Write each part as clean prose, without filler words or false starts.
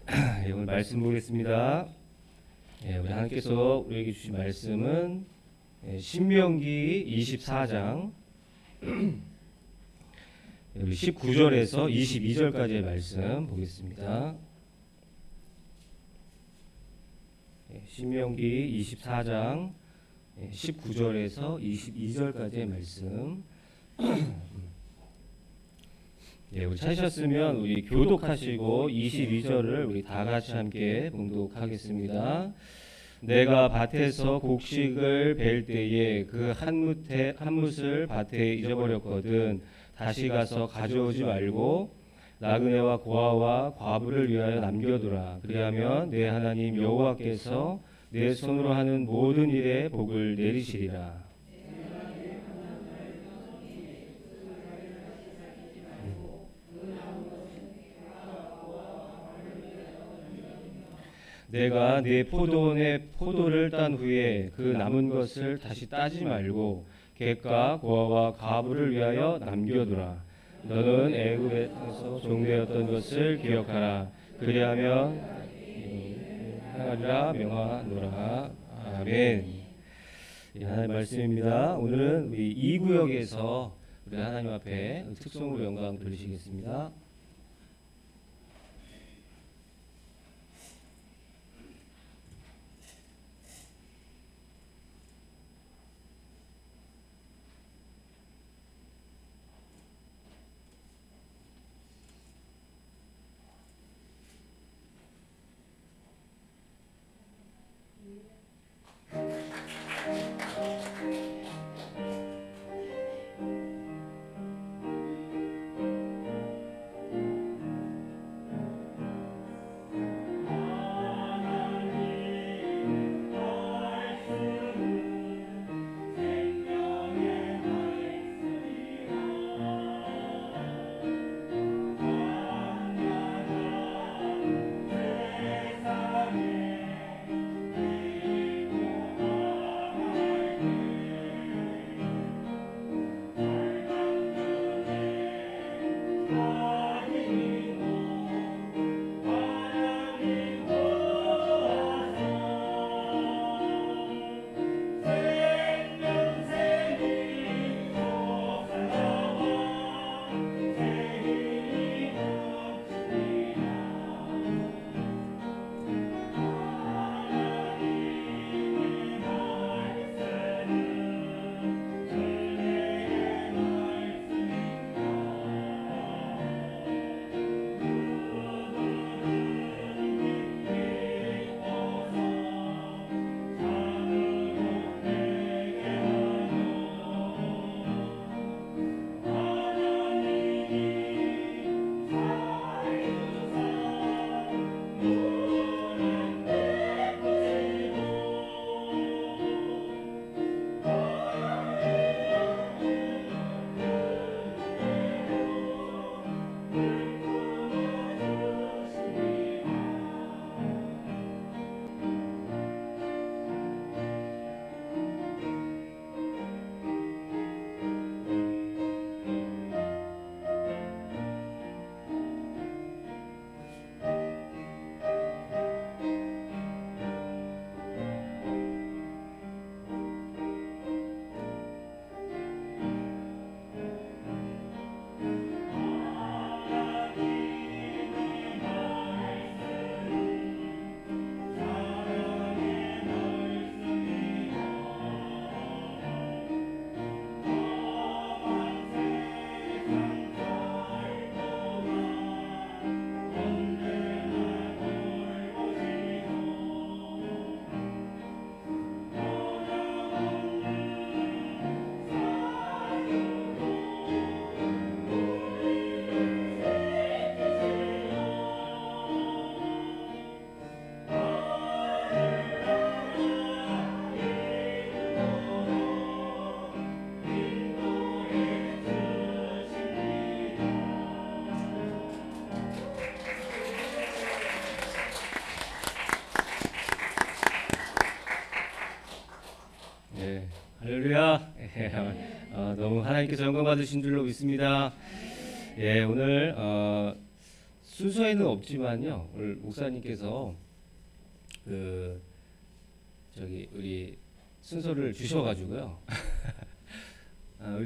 오늘 말씀 보겠습니다. 우리 하나님께서 우리에게 주신 말씀은 신명기 24장 우리 19절에서 22절까지의 말씀 보겠습니다. 신명기 24장 19절에서 22절까지의 말씀. 우리 찾으셨으면 우리 교독하시고 22절을 우리 다 같이 함께 봉독하겠습니다. 내가 밭에서 곡식을 벨 때에 그 한 뭇을 밭에 잊어버렸거든 다시 가서 가져오지 말고 나그네와 고아와 과부를 위하여 남겨두라. 그리하면 내 하나님 여호와께서 내 손으로 하는 모든 일에 복을 내리시리라. 내가 네 포도원의 포도를 딴 후에 그 남은 것을 다시 따지 말고 객과 고아와 과부를 위하여 남겨두라. 너는 애굽에서 종되었던 것을 기억하라. 그리하면 행하리라 명하노라. 아멘. 하나님의 말씀입니다. 오늘은 우리 이 구역에서 우리 하나님 앞에 특송으로 영광 돌리시겠습니다. 할렐루야. 너무 하나님께서 영광 받으신 줄로 믿습니다. 오늘 순서에는 없지만요. 오늘 목사님께서 그 저기 우리 순서를 주셔가지고요. 아,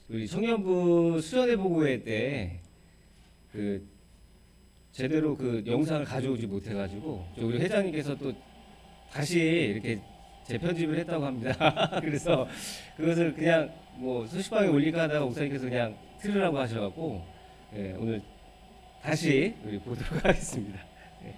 우리 청년부 수련회 보고회 때 그 제대로 그 영상을 가져오지 못해가지고 우리 회장님께서 또 다시 이렇게 재편집을 했다고 합니다. 그래서 그것을 그냥 뭐 소식방에 올릴까 하다가 목사님께서 그냥 틀으라고 하셔갖고 예, 오늘 다시 우리 보도록 하겠습니다. 예.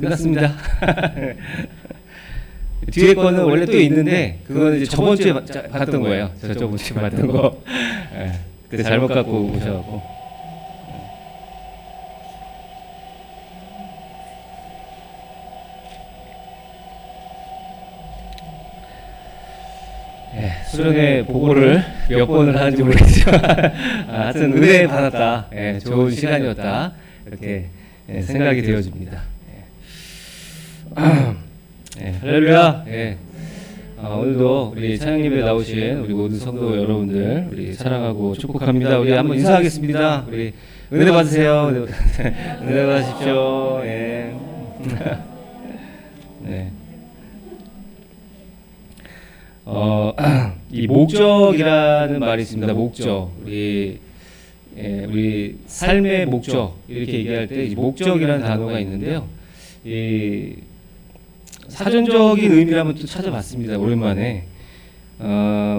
끝났습니다. 뒤에 거는 원래 또 있는데 그거는 이제 저번 주에 봤던 거예요. 저번 주에 봤던 거. 예, 그때 잘못 갖고 오셔갖고. 예, 수련회 보고를 몇 번을 하는지 모르겠지만 하여튼 은혜 받았다. 예, 좋은 시간이었다. 이렇게 생각이 되어집니다. 할렐루야. 오늘도 우리 찬양예배에 나오신 우리 모든 성도 여러분들 우리 사랑하고 축복합니다. 우리 한번 인사하겠습니다. 우리 은혜 받으세요. 은혜 받으십시오. 예. 네. 이 목적이라는 말이 있습니다. 목적. 우리 삶의 목적 이렇게 얘기할 때 목적이라는 단어가 있는데요. 이 사전적인 의미를 한번 또 찾아봤습니다. 오랜만에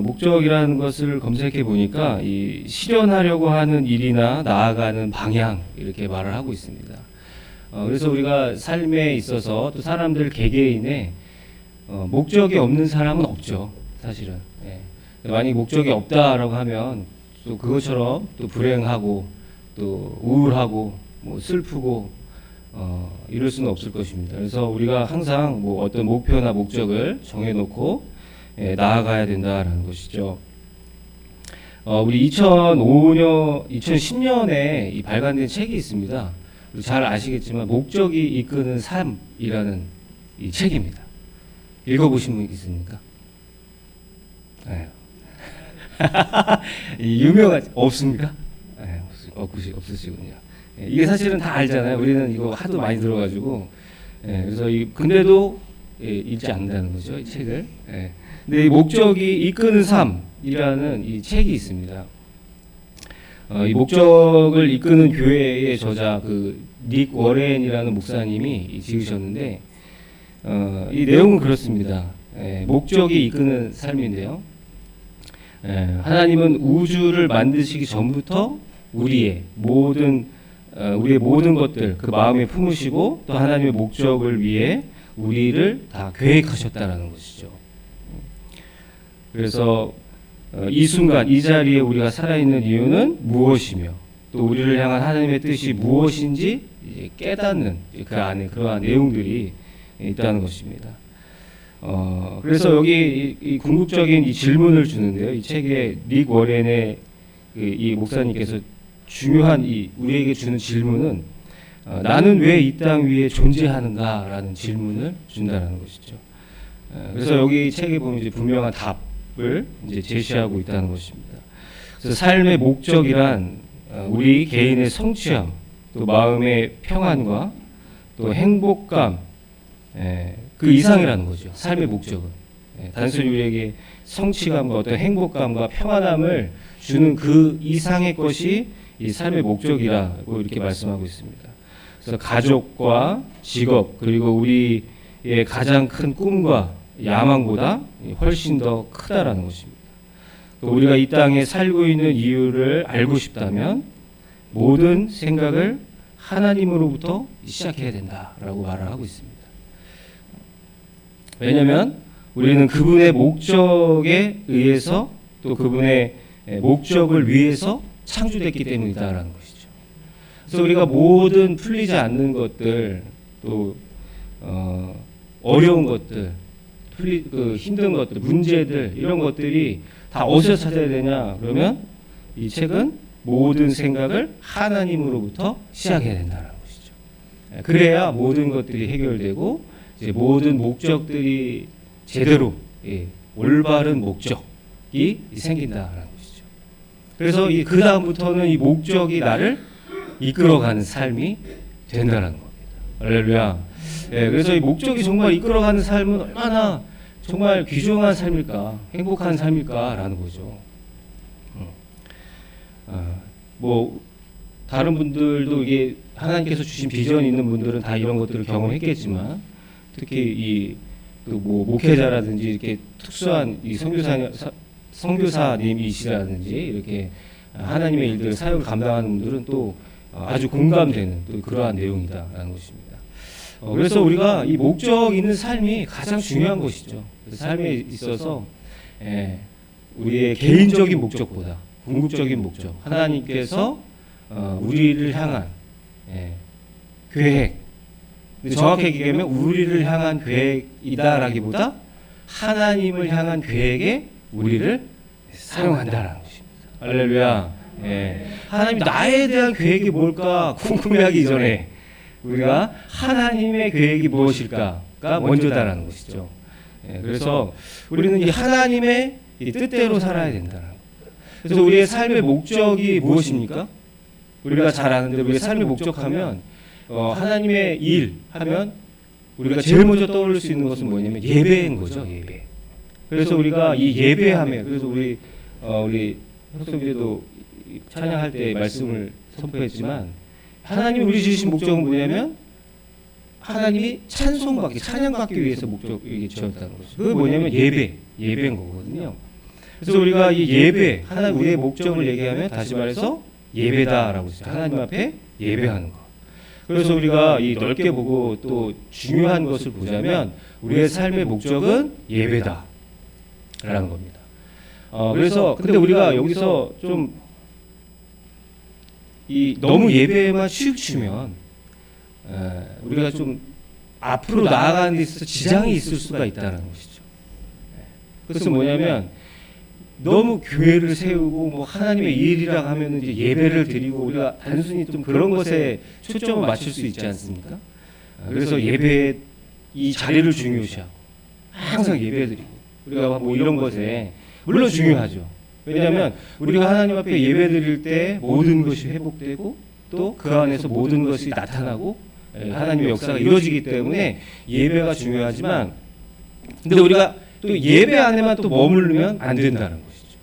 목적이라는 것을 검색해 보니까 이 실현하려고 하는 일이나 나아가는 방향 이렇게 말을 하고 있습니다. 그래서 우리가 삶에 있어서 또 사람들 개개인의 목적이 없는 사람은 없죠. 사실은. 만약 목적이 없다라고 하면 또 그것처럼 또 불행하고 또 우울하고 뭐 슬프고 이럴 수는 없을 것입니다. 그래서 우리가 항상 뭐 어떤 목표나 목적을 정해놓고 나아가야 된다라는 것이죠. 우리 2010년에 이 발간된 책이 있습니다. 잘 아시겠지만 목적이 이끄는 삶이라는 이 책입니다. 읽어보신 분 있습니까? 유명한 없습니까? 없으시군요. 이게 사실은 다 알잖아요. 우리는 이거 하도 많이 들어가지고 그래서 근데도 읽지 않는다는 거죠, 이 책을. 근데 이 목적이 이끄는 삶이라는 이 책이 있습니다. 이 목적을 이끄는 교회의 저자 닉 워렌이라는 목사님이 지으셨는데 이 내용은 그렇습니다. 목적이 이끄는 삶인데요. 하나님은 우주를 만드시기 전부터 우리의 모든 것들 그 마음에 품으시고 또 하나님의 목적을 위해 우리를 다 계획하셨다라는 것이죠. 그래서 이 순간 이 자리에 우리가 살아있는 이유는 무엇이며 또 우리를 향한 하나님의 뜻이 무엇인지 이제 깨닫는 그 안에 그러한 내용들이 있다는 것입니다. 그래서 여기 이 궁극적인 이 질문을 주는데요. 이 책에 닉 워렌의 이 목사님께서 중요한 우리에게 주는 질문은 나는 왜 이 땅 위에 존재하는가라는 질문을 준다는 것이죠. 그래서 여기 책에 보면 이제 분명한 답을 이제 제시하고 있다는 것입니다. 그래서 삶의 목적이란 우리 개인의 성취함, 또 마음의 평안과 또 행복감, 그 이상이라는 거죠. 삶의 목적은 단순히 우리에게 성취감과 어떤 행복감과 평안함을 주는 그 이상의 것이 이 삶의 목적이라고 이렇게 말씀하고 있습니다. 그래서 가족과 직업 그리고 우리의 가장 큰 꿈과 야망보다 훨씬 더 크다라는 것입니다. 우리가 이 땅에 살고 있는 이유를 알고 싶다면 모든 생각을 하나님으로부터 시작해야 된다라고 말을 하고 있습니다. 왜냐하면 우리는 그분의 목적에 의해서 또 그분의 목적을 위해서 창조됐기 때문이다라는 것이죠. 그래서 우리가 모든 풀리지 않는 것들 또 어려운 것들 힘든 것들 문제들 이런 것들이 다 어디서 찾아야 되냐 그러면 이 책은 모든 생각을 하나님으로부터 시작해야 된다는 것이죠. 그래야 모든 것들이 해결되고 이제 모든 목적들이 제대로 올바른 목적이 생긴다라는 것이죠. 그래서 그 다음부터는 이 목적이 나를 이끌어가는 삶이 된다라는 겁니다. 할렐루야. 그래서 이 목적이 정말 이끌어가는 삶은 얼마나 정말 귀중한 삶일까, 행복한 삶일까라는 거죠. 뭐 다른 분들도 이게 하나님께서 주신 비전이 있는 분들은 다 이런 것들을 경험했겠지만 특히 또 뭐 목회자라든지 이렇게 특수한 이 선교사님이시라든지 이렇게 하나님의 일들 사역을 감당하는 분들은 또 아주 공감되는 또 그러한 내용이다라는 것입니다. 그래서 우리가 이 목적 있는 삶이 가장 중요한 것이죠. 그 삶에 있어서 우리의 개인적인 목적보다 궁극적인 목적, 하나님께서 우리를 향한 계획, 정확하게 얘기하면 우리를 향한 계획이다라기보다 하나님을 향한 계획에 우리를 사용한다라는 것입니다. 할렐루야. 하나님 나에 대한 계획이 뭘까 궁금해하기 전에 우리가 하나님의 계획이 무엇일까가 먼저다라는 것이죠. 그래서 우리는 이 하나님의 이 뜻대로 살아야 된다는. 그래서 우리의 삶의 목적이 무엇입니까? 우리가 잘 아는데 우리의 삶의 목적하면 하나님의 일 하면 우리가 제일 먼저 떠올릴 수 있는 것은 뭐냐면 예배인 거죠. 예배. 그래서 우리가 이 예배하며 그래서 우리 형제도 찬양할 때 말씀을 선포했지만 하나님이 우리 주신 목적은 뭐냐면 하나님이 찬송받기, 찬양받기 위해서 목적이 지었다는 거죠. 그게 뭐냐면 예배인 거거든요. 그래서 우리가 이 예배, 하나님 우리의 목적을 얘기하면 다시 말해서 예배다라고 했죠. 하나님 앞에 예배하는 것. 그래서 우리가 이 넓게 보고 또 중요한 것을 보자면 우리의 삶의 목적은 예배다라는 겁니다. 그래서 근데 우리가 여기서 좀 너무 예배에만 치우치면 우리가 좀 앞으로 나아가는 데 있어서 지장이 있을 수가 있다는 것이죠. 그래서 뭐냐면 너무 교회를 세우고 뭐 하나님의 일이라 하면 이제 예배를 드리고 우리가 단순히 좀 그런 것에 초점을 맞출 수 있지 않습니까? 그래서 예배 이 자리를 중요시하고 항상 예배드리고 우리가 뭐 이런 것에 물론 중요하죠. 왜냐하면 우리가 하나님 앞에 예배드릴 때 모든 것이 회복되고 또 그 안에서 모든 것이 나타나고 하나님의 역사가 이루어지기 때문에 예배가 중요하지만 근데 우리가 또 예배 안에만 또 머무르면 안 된다는 것이죠.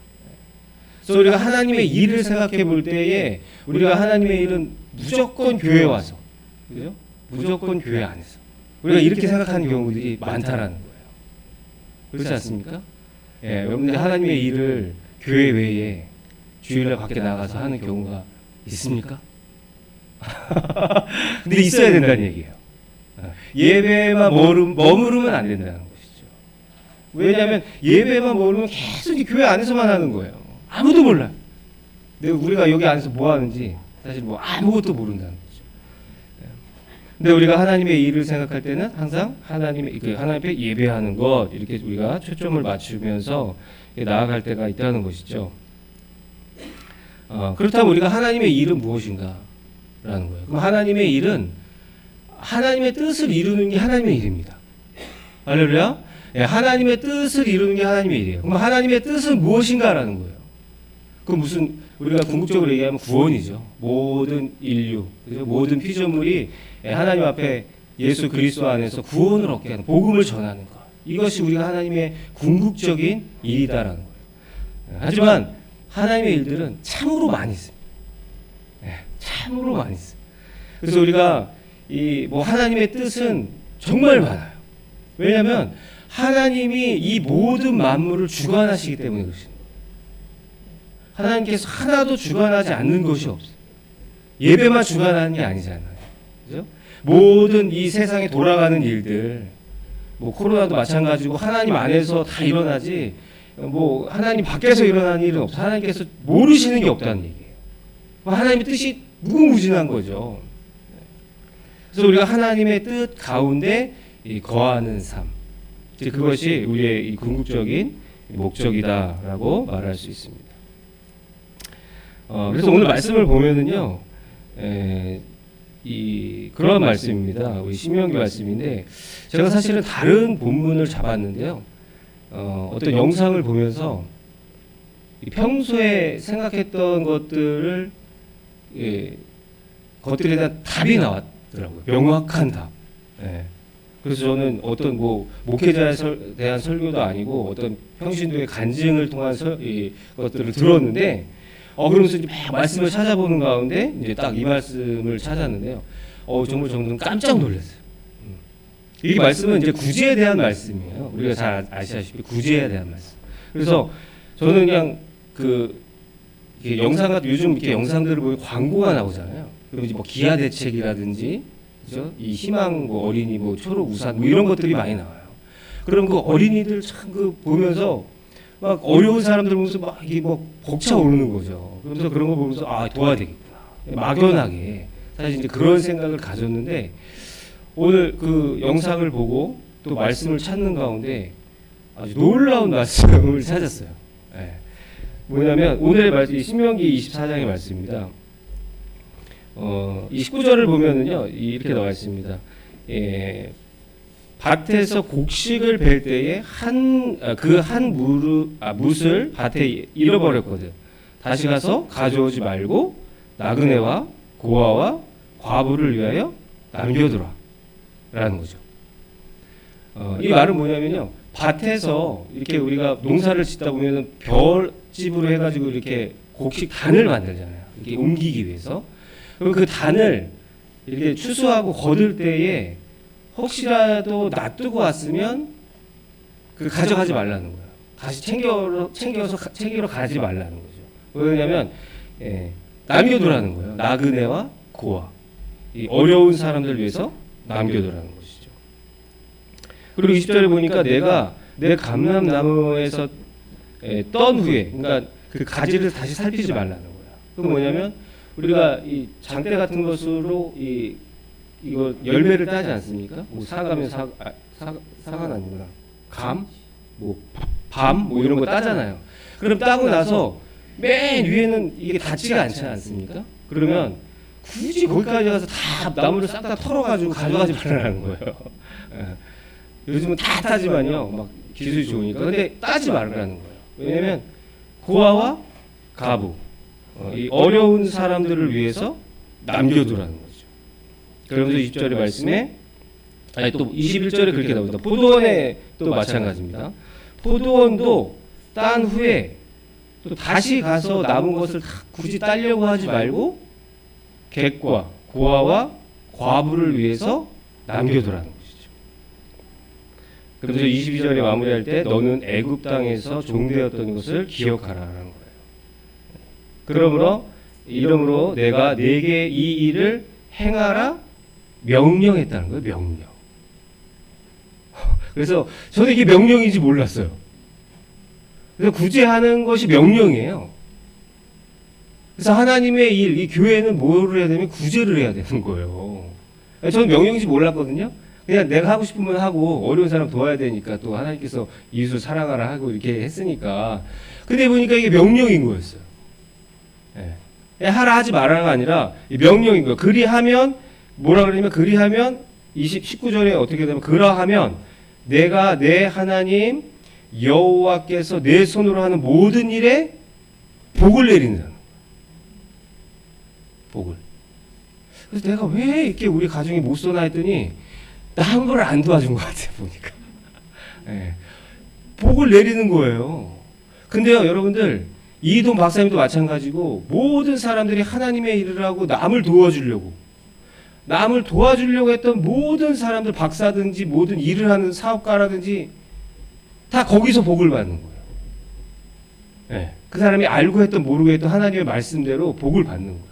그래서 우리가 하나님의 일을 생각해 볼 때에 우리가 하나님의 일은 무조건 교회에 와서 그죠? 무조건 교회 안에서 우리가 이렇게 생각하는 경우들이 많다라는 거예요. 그렇지 않습니까? 여러분들이 하나님의 일을 교회 외에 주일날 밖에 나가서 하는 경우가 있습니까? 근데 있어야 된다는 얘기예요. 예배만 머무르면 안 된다는 것이죠. 왜냐하면 예배만 머무르면 계속 교회 안에서만 하는 거예요. 아무도 몰라요. 근데 우리가 여기 안에서 뭐 하는지 사실 뭐 아무것도 모른다는 거죠. 근데 우리가 하나님의 일을 생각할 때는 항상 하나님 앞에 예배하는 것 이렇게 우리가 초점을 맞추면서 나아갈 때가 있다는 것이죠. 그렇다면 우리가 하나님의 일은 무엇인가라는 거예요. 그럼 하나님의 일은 하나님의 뜻을 이루는 게 하나님의 일입니다. 할렐루야. 하나님의 뜻을 이루는 게 하나님의 일이에요. 그럼 하나님의 뜻은 무엇인가라는 거예요. 그 무슨 우리가 궁극적으로 얘기하면 구원이죠. 모든 인류, 그죠? 모든 피조물이 하나님 앞에 예수 그리스도 안에서 구원을 얻게 하는 복음을 전하는 것. 이것이 우리가 하나님의 궁극적인 일이다라는 거예요. 하지만 하나님의 일들은 참으로 많이 있습니다. 참으로 많이 있습니다. 그래서 우리가 뭐 하나님의 뜻은 정말 많아요. 왜냐하면 하나님이 이 모든 만물을 주관하시기 때문에 그렇습니다. 하나님께서 하나도 주관하지 않는 것이 없어요. 예배만 주관하는 게 아니잖아요. 그죠? 모든 이 세상에 돌아가는 일들, 뭐 코로나도 마찬가지고 하나님 안에서 다 일어나지, 뭐 하나님 밖에서 일어나는 일은 없어요. 하나님께서 모르시는 게 없다는 얘기예요. 하나님의 뜻이 무궁무진한 거죠. 그래서 우리가 하나님의 뜻 가운데 거하는 삶, 그것이 우리의 이 궁극적인 목적이다라고 말할 수 있습니다. 그래서 오늘 말씀을 보면은요, 그런 말씀입니다. 우리 신명기 말씀인데, 제가 사실은 다른 본문을 잡았는데요. 어떤 영상을 보면서 평소에 생각했던 것들을 것들에 대한 답이 나왔더라고요. 명확한 답. 그래서 저는 어떤 목회자에 대한 설교도 아니고 어떤 평신도의 간증을 통한 것들을 들었는데, 그러면서 이제 말씀을 찾아보는 가운데 이제 딱 이 말씀을 찾았는데요. 정말 저는 깜짝 놀랐어요. 이 말씀은 이제 구제에 대한 말씀이에요. 우리가 잘 아시다시피 구제에 대한 말씀. 그래서 저는 그냥 요즘 이렇게 영상들을 보면 광고가 나오잖아요. 그리고 이제 뭐 기아 대책이라든지 그죠? 이 희망 뭐 어린이 뭐 초록 우산 뭐 이런 것들이 많이 나와요. 그럼 그 어린이들 참 그 보면서 막 어려운 사람들 보면서 막 이게 뭐 벅차오르는 거죠. 그러면서 그런 거 보면서 아 도와야 되겠구나. 막연하게 사실 이제 그런 생각을 가졌는데 오늘 그 영상을 보고 또 말씀을 찾는 가운데 아주 놀라운 말씀을 찾았어요. 예. 뭐냐면 오늘의 말씀 신명기 24장의 말씀입니다. 이 19절을 보면은요 이렇게 나와 있습니다. 예, 밭에서 곡식을 벨 때에 한 뭇을 밭에 잃어버렸거든. 다시 가서 가져오지 말고 나그네와 고아와 과부를 위하여 남겨두라 라는 거죠. 이 말은 뭐냐면요, 밭에서 이렇게 우리가 농사를 짓다 보면은 벼집으로 해가지고 이렇게 곡식 단을 만들잖아요. 이렇게 옮기기 위해서. 그럼 그 단을 이렇게 추수하고 거둘 때에 혹시라도 놔두고 왔으면 그 가져가지 말라는 거예요. 다시 챙기러 가지 말라는 거죠. 왜냐하면 남겨두라는 거예요. 나그네와 고아, 이 어려운 사람들 위해서 남겨두라는 것이죠. 그리고 20절에 보니까 내가 내 감람나무에서 떤 후에, 그러니까 그 가지를 다시 살피지 말라는 거야. 그건 뭐냐면 우리가 이 장대 같은 것으로 이거 열매를 따지 않습니까? 뭐 사과면 사과는 아니구나. 감, 뭐 밤, 뭐 이런 거 따잖아요. 그럼 따고 나서 맨 위에는 이게 닿지가 않지 않습니까? 그러면 굳이 거기까지 가서 다 나무를 싹 다 털어가지고 가져가지 말라는 거예요. 요즘은 다 따지만요, 막 기술이 좋으니까. 근데 따지 말라는 거예요. 왜냐면 고아와 가부, 이 어려운 사람들을 위해서 남겨두라는 거죠. 그러면서 20절의 말씀에 또 21절에 그렇게 나옵니다. 포도원에 또 마찬가지입니다. 포도원도 딴 후에 또 다시 가서 남은 것을 굳이 따려고 하지 말고 객과 고아와 과부를 위해서 남겨두라는 것이죠. 그래서 22절에 마무리할 때 너는 애굽 땅에서 종되었던 것을 기억하라라는 거예요. 이러므로 내가 네게 이 일을 행하라 명령했다는 거예요. 명령. 그래서 저는 이게 명령인지 몰랐어요. 그래서 구제하는 것이 명령이에요. 그래서 하나님의 일, 이 교회는 뭐를 해야 되면 구제를 해야 되는 거예요. 저는 명령인지 몰랐거든요. 그냥 내가 하고 싶으면 하고 어려운 사람 도와야 되니까 또 하나님께서 이웃을 사랑하라 하고 이렇게 했으니까. 근데 보니까 이게 명령인 거였어요. 하라 하지 말아가 아니라 명령인 거예요. 그리하면 뭐라 그러냐면 그리하면 19절에 어떻게 되면 그러하면 내가 내 하나님 여호와께서 내 손으로 하는 모든 일에 복을 내린다는 거예요. 복을. 그래서 내가 왜 이렇게 우리 가정이 못 써나 했더니 나 한 번을 안 도와준 것 같아요. 보니까. 복을 내리는 거예요. 근데요 여러분들, 이동 박사님도 마찬가지고 모든 사람들이 하나님의 일을 하고 남을 도와주려고 했던 모든 사람들, 박사든지 모든 일을 하는 사업가라든지 다 거기서 복을 받는 거예요. 그 사람이 알고 했던 모르고 했던 하나님의 말씀대로 복을 받는 거예요.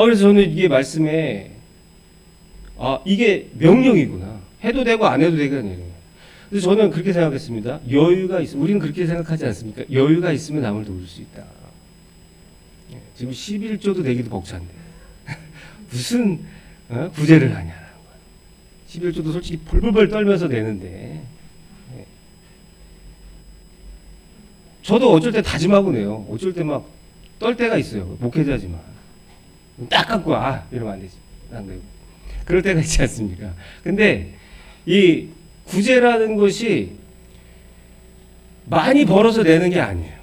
그래서 저는 이게 말씀에 이게 명령이구나. 해도 되고 안 해도 되가 아니에요. 그래서 저는 그렇게 생각했습니다. 여유가 있으면, 우리는 그렇게 생각하지 않습니까? 여유가 있으면 남을 도울 수 있다. 지금 11조도 내기도 벅찬데 무슨 구제를 하냐라는 거예요. 11조도 솔직히 벌벌 떨면서 내는데 저도 어쩔 때 다짐하고 내요. 어쩔 때 막 떨 때가 있어요. 목회자지만 딱 갖고 이러면 안 되지. 안 되고 그럴 때가 있지 않습니까? 근데 이 구제라는 것이 많이 벌어서 내는 게 아니에요.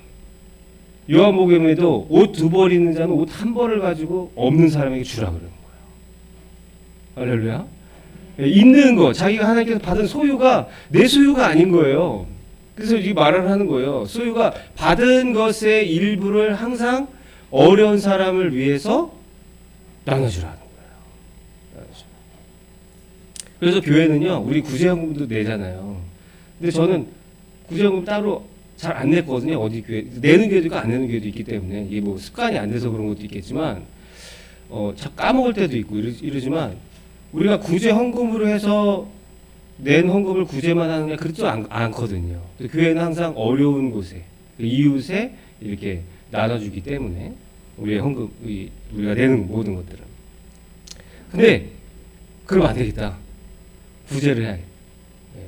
요한복음에도 옷 2벌 있는 자는 옷 1벌을 가지고 없는 사람에게 주라 그러는 거예요. 할렐루야. 있는 거, 자기가 하나님께서 받은 소유가 내 소유가 아닌 거예요. 그래서 이 말을 하는 거예요. 소유가 받은 것의 일부를 항상 어려운 사람을 위해서 나눠주라는 거예요. 그래서 교회는요, 우리 구제연금도 내잖아요. 근데 저는 구제연금 따로 잘 안 냈거든요. 어디 교회 내는 교회도 있고 안 내는 교회도 있기 때문에 이게 뭐 습관이 안 돼서 그런 것도 있겠지만 까먹을 때도 있고 이러지만 우리가 구제 헌금으로 해서 낸 헌금을 구제만 하느냐 그렇지 않거든요. 교회는 항상 어려운 곳에 이웃에 이렇게 나눠주기 때문에 우리의 헌금 우리가 내는 모든 것들은. 근데 그럼 안 되겠다. 구제를 해야겠다.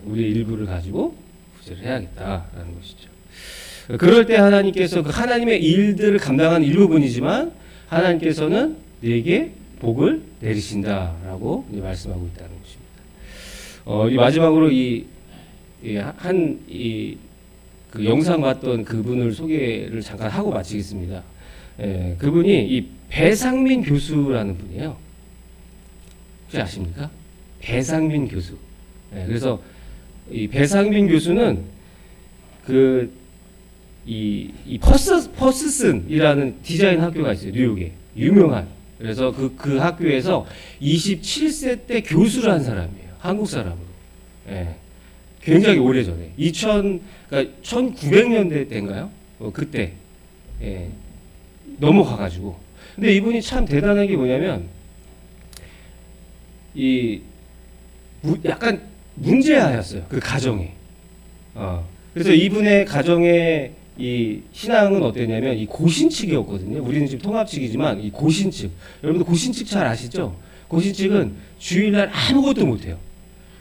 우리의 일부를 가지고 구제를 해야겠다라는 것이죠. 그럴 때 하나님께서 그 하나님의 일들을 감당하는 일부분이지만 하나님께서는 내게 복을 내리신다라고 말씀하고 있다는 것입니다. 이 마지막으로 그 영상 봤던 그분을 소개를 잠깐 하고 마치겠습니다. 그분이 이 배상민 교수라는 분이에요. 혹시 아십니까? 배상민 교수. 그래서 이 배상민 교수는 이 퍼스슨이라는 디자인 학교가 있어요. 뉴욕에 유명한. 그래서 그 학교에서 27세 때 교수를 한 사람이에요. 한국 사람으로. 굉장히 오래 전에 그러니까 1900년대 때인가요? 그때 넘어가가지고. 근데 이분이 참 대단한 게 뭐냐면 약간 문제아였어요. 그 가정에. 그래서 이분의 가정의 이 신앙은 어땠냐면 이 고신측이었거든요. 우리는 지금 통합측이지만 이 고신측. 여러분들 고신측 잘 아시죠? 고신측은 주일날 아무것도 못해요.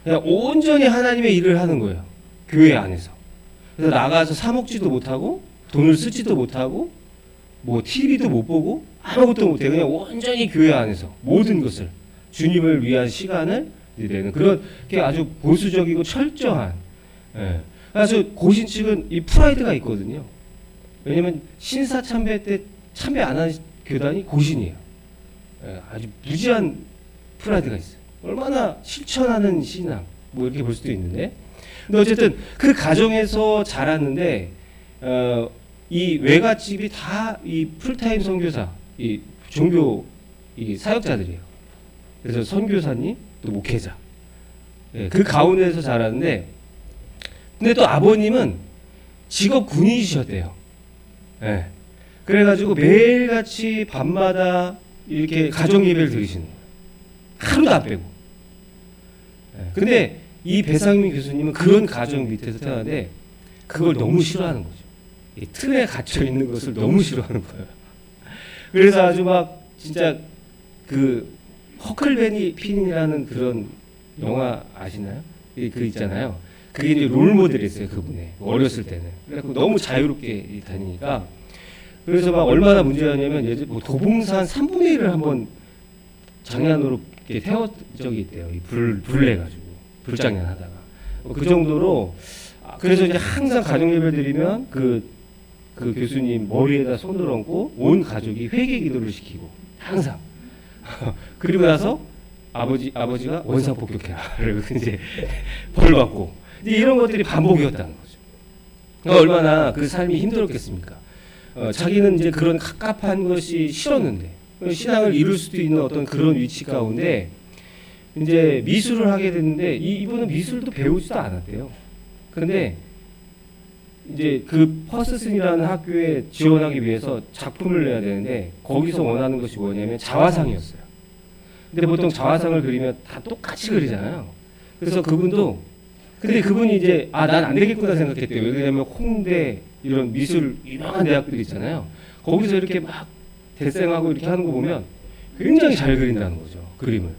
그냥 온전히 하나님의 일을 하는 거예요. 교회 안에서. 그래서 나가서 사 먹지도 못하고 돈을 쓰지도 못하고 뭐 TV도 못 보고 아무것도 못해요. 그냥 온전히 교회 안에서 모든 것을 주님을 위한 시간을 내는 그렇게 아주 보수적이고 철저한. 그래서 고신측은 이 프라이드가 있거든요. 왜냐면 신사 참배 때 참배 안 하는 교단이 고신이에요. 아주 무지한 프라이드가 있어요. 얼마나 실천하는 신앙 뭐 이렇게 볼 수도 있는데, 근데 어쨌든 그 가정에서 자랐는데 이 외갓집이 다 이 풀타임 선교사, 이 종교 이 사역자들이에요. 그래서 선교사님 또 목회자, 그 가운데서 자랐는데, 근데 또 아버님은 직업 군인이셨대요. 그래가지고 매일같이 밤마다 이렇게 가정 예배를 드리시는 거예요. 하루도 안 빼고. 근데 이 배상민 교수님은 그런 가정 밑에서 태어났는데 그걸 너무 싫어하는 거죠. 이 틀에 갇혀 있는 것을 너무 싫어하는 거예요. 그래서 아주 막 진짜 그 허클베니 핀이라는 그런 영화 아시나요? 그 있잖아요. 그게 이제 롤 모델이었어요, 그분의 어렸을 때는. 그래서 너무 자유롭게 다니니까. 그래서 막 얼마나 문제였냐면 예전 뭐 도봉산 3분의 1을 한번 장난으로 이렇게 태웠 적이 있대요. 불내 가지고 불장난 하다가. 그 정도로. 그래서 이제 항상 가정 예배 드리면 그 교수님 머리에다 손을 얹고 온 가족이 회개 기도를 시키고 항상. 그리고 나서 아버지가 원상 폭격해라. 그리고 이제 벌 받고. 이제 이런 것들이 반복이었다는 거죠. 얼마나 그 삶이 힘들었겠습니까? 자기는 이제 그런 갑갑한 것이 싫었는데 신앙을 이룰 수도 있는 어떤 그런 위치 가운데 이제 미술을 하게 됐는데 이분은 미술도 배우지도 않았대요. 그런데 이제 그 퍼스슨이라는 학교에 지원하기 위해서 작품을 내야 되는데 거기서 원하는 것이 뭐냐면 자화상이었어요. 근데 보통 자화상을 그리면 다 똑같이 그리잖아요. 그래서 근데 그분이 이제 난 안 되겠구나 생각했대요. 왜냐면 홍대 이런 미술 유명한 대학들 있잖아요. 거기서 이렇게 막 대생하고 이렇게 하는 거 보면 굉장히 잘 그린다는 거죠. 그림을.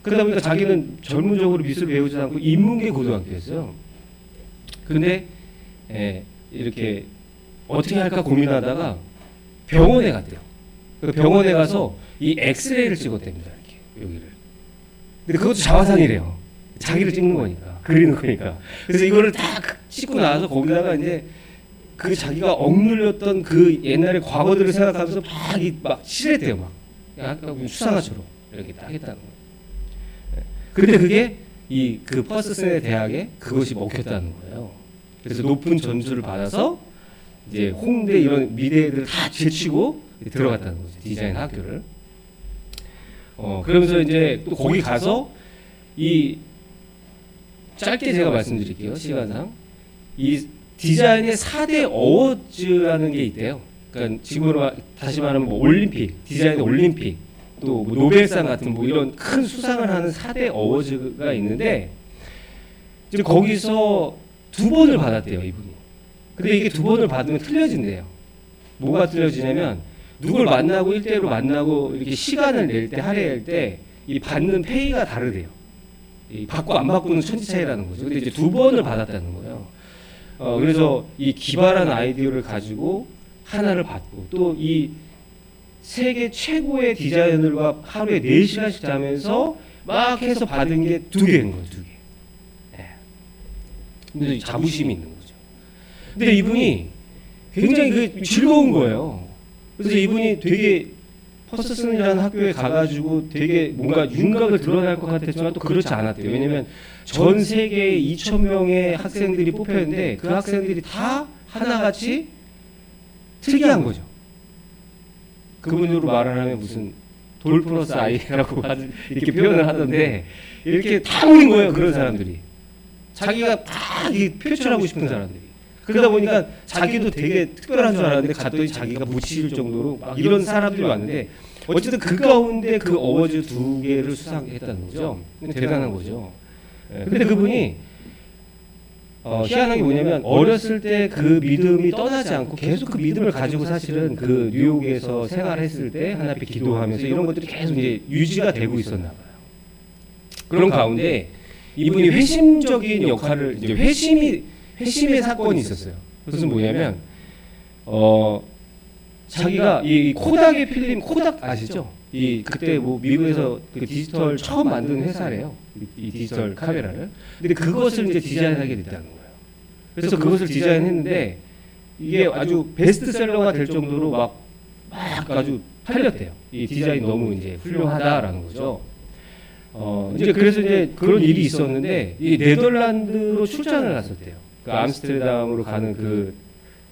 그러다 보니까 자기는 전문적으로 미술 배우지 않고 인문계 고등학교였어요. 근데 이렇게 어떻게 할까 고민하다가 병원에 갔대요. 그 병원에 가서 이 엑스레이를 찍었답니다. 이렇게 여기를. 근데 그것도 자화상이래요. 자기를 찍는 거니까, 그리는 거니까. 그래서 이거를 다 찍고 나서 거기다가 이제 그 자기가 억눌렸던 그 옛날의 과거들을 생각하면서 막 칠했대요. 막 약간 수상화처럼 이렇게 딱 했다는 거예요. 그런데 그게 그 퍼스슨의 대학에 그것이 먹혔다는 거예요. 그래서 높은 점수를 받아서 이제 홍대 이런 미대들 다 제치고 들어갔다는 거죠. 디자인 학교를. 그러면서 이제 또 거기 가서 짧게 제가 말씀드릴게요. 시간상. 이 디자인의 4대 어워즈라는 게 있대요. 그러니까 지금으로 다시 말하면 뭐 올림픽, 디자인의 올림픽, 또뭐 노벨상 같은 뭐 이런 큰 수상을 하는 4대 어워즈가 있는데 이제 거기서 2번을 받았대요, 이분이. 근데 이게 2번을 받으면 틀려진대요. 뭐가 틀려지냐면 누굴 만나고 1대1로 만나고 이렇게 시간을 낼 때 할애할 때 이 받는 페이가 다르대요. 이 받고 안 받고는 천지 차이라는 거죠. 근데 이제 2번을 받았다는 거예요. 그래서 이 기발한 아이디어를 가지고 하나를 받고 또 이 세계 최고의 디자이너들과 하루에 4시간씩 자면서 막 해서 받은 게 2개인 거예요. 2개. 네. 근데 자부심이 있는 거죠. 근데 이분이 굉장히 즐거운 거예요. 그래서 이분이 되게 퍼스슨이라는 학교에 가가지고 되게 뭔가 윤곽을 드러날 것 같았지만 또 그렇지 않았대요. 왜냐면 전 세계에 2,000명의 학생들이 뽑혔는데 그 학생들이 다 하나같이 특이한 거죠. 그분으로 말을 하면 무슨 돌 플러스 아이라고 이렇게 표현을 하던데 이렇게 다 모인 거예요. 그런 사람들이. 자기가 막 표출하고 싶은 사람들이. 그러다 보니까 자기도 되게 특별한 줄 알았는데 갔더니 자기가 묻힐 정도로 막 이런 사람들이 왔는데 어쨌든 그 가운데 그 어워즈 2개를 수상했다는 거죠. 대단한 거죠. 근데 그분이 희한한 게 뭐냐면 어렸을 때 그 믿음이 떠나지 않고 계속 그 믿음을 가지고 사실은 그 뉴욕에서 생활했을 때 하나님 앞에 기도하면서 이런 것들이 계속 이제 유지가 되고 있었나 봐요. 그런 가운데 이분이 회심적인 역할을 이제 회심의 사건이 있었어요. 그것은 뭐냐면 자기가 이 코닥의 필름 코닥 아시죠? 이 그때 뭐 미국에서 그 디지털 처음 만든 회사래요. 이 디지털 카메라를. 근데 그것을 이제 디자인하게 됐다는 거예요. 그래서 그것을 디자인했는데 이게 아주 베스트셀러가 될 정도로 막 아주 팔렸대요. 이 디자인 너무 이제 훌륭하다라는 거죠. 이제 그래서 이제 그런 일이 있었는데 이 네덜란드로 출장을 갔었대요. 그 암스테르담으로 가는 그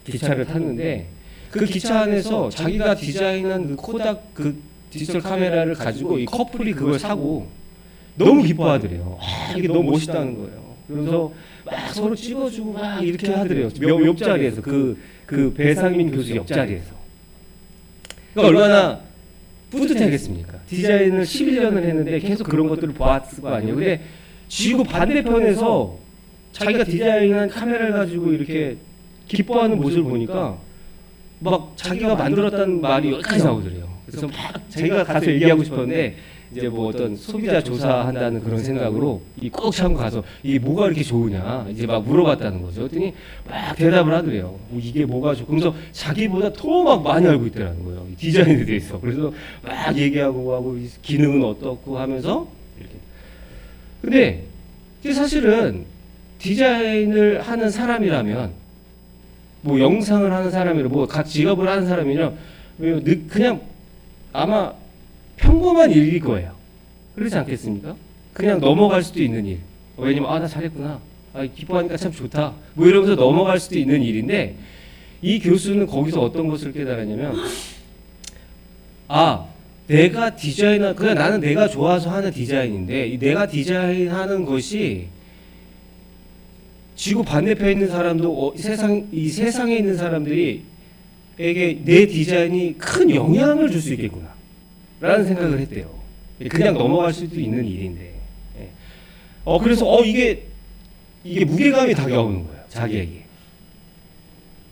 기차를 탔는데 그 기차 안에서 자기가 디자인한 그 코닥 그 디지털 카메라를 가지고 이 커플이 그걸 사고 너무 기뻐하더래요. 이게 너무 멋있다는 거예요. 그래서 막 서로 찍어주고 막 이렇게 하더래요. 옆자리에서 그 배상민 교수 옆자리에서. 그러니까 얼마나 뿌듯하겠습니까? 디자인을 11년을 했는데 계속 그런 것들을 보았을 거 아니에요. 근데 지구 반대편에서 자기가 디자인한 카메라를 가지고 이렇게 기뻐하는 모습을 보니까 막 자기가 만들었다는 말이 여기까지 나오더래요. 그래서 막 자기가 가서 얘기하고 싶었는데 이제 뭐 어떤 소비자 조사한다는 그런 생각으로 이 꼭 참고 가서 이게 뭐가 이렇게 좋으냐 이제 막 물어봤다는 거죠. 그랬더니 막 대답을 하더래요. 이게 뭐가 좋고 그래서 자기보다 더 막 많이 알고 있더라는 거예요. 디자인에 대해서. 그래서 막 얘기하고 하고 기능은 어떻고 하면서 이렇게. 근데 이게 사실은 디자인을 하는 사람이라면 뭐 영상을 하는 사람이라 뭐 각 직업을 하는 사람이면 그냥 아마 평범한 일일 거예요. 그렇지 않겠습니까? 그냥 넘어갈 수도 있는 일. 왜냐면 나 잘했구나. 기뻐하니까 참 좋다. 뭐 이러면서 넘어갈 수도 있는 일인데 이 교수는 거기서 어떤 것을 깨달았냐면 내가 그냥 나는 내가 좋아서 하는 디자인인데 이 내가 디자인하는 것이 지구 반대편에 있는 사람도 이 세상에 있는 사람들이 에게 내 디자인이 큰 영향을 줄 수 있겠구나 라는 생각을 했대요. 그냥 넘어갈 수도 있는 일인데 그래서 이게 무게감이 다가오는 거예요. 자기에게.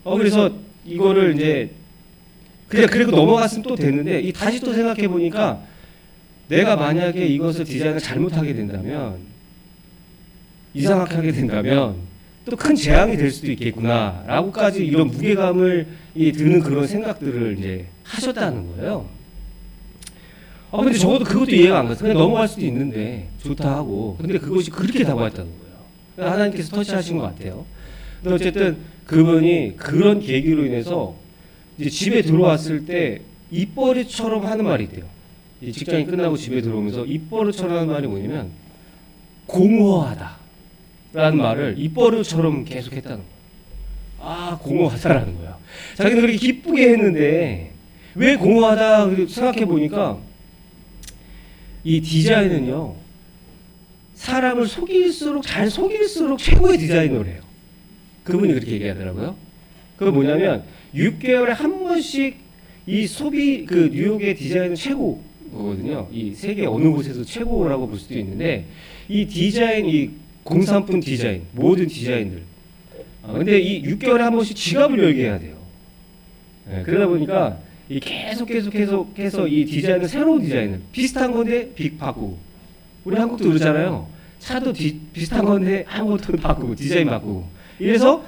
그래서 이거를 이제 그냥 그리고 넘어갔으면 또 됐는데 다시 또 생각해 보니까 내가 만약에 이것을 디자인을 잘못하게 된다면 이상하게 하게 된다면 또 큰 재앙이 될 수도 있겠구나라고까지 이런 무게감을 드는 그런 생각들을 이제 하셨다는 거예요. 근데 적어도 그것도 이해가 안 가서 그냥 넘어갈 수도 있는데 좋다 하고 근데 그것이 그렇게 다가왔다는 거예요. 하나님께서 터치하신 것 같아요. 근데 어쨌든 그분이 그런 계기로 인해서 이제 집에 들어왔을 때 입버릇처럼 하는 말이 있대요. 직장이 끝나고 집에 들어오면서 입버릇처럼 하는 말이 뭐냐면 공허하다 라는 말을 입버릇처럼 계속 했다는 거예요. 공허하다라는 거야. 자기는 그렇게 기쁘게 했는데 왜 공허하다 생각해 보니까 이 디자인은요 사람을 잘 속일수록 최고의 디자이너래요. 그분이 그렇게 얘기하더라고요. 그건 뭐냐면 6개월에 한 번씩 이 뉴욕의 디자인은 최고 거거든요. 이 세계 어느 곳에서 최고라고 볼 수도 있는데 이 디자인, 이 공산품 디자인, 모든 디자인들. 근데 이 6개월에 한 번씩 지갑을 열게 해야 돼요. 네, 그러다 보니까 이 계속해서 이 디자인을 새로운 디자인을 비슷한 건데 바꾸고 우리 한국도 그러잖아요. 차도 비슷한 건데 아무것도 바꾸고 디자인 바꾸고 이래서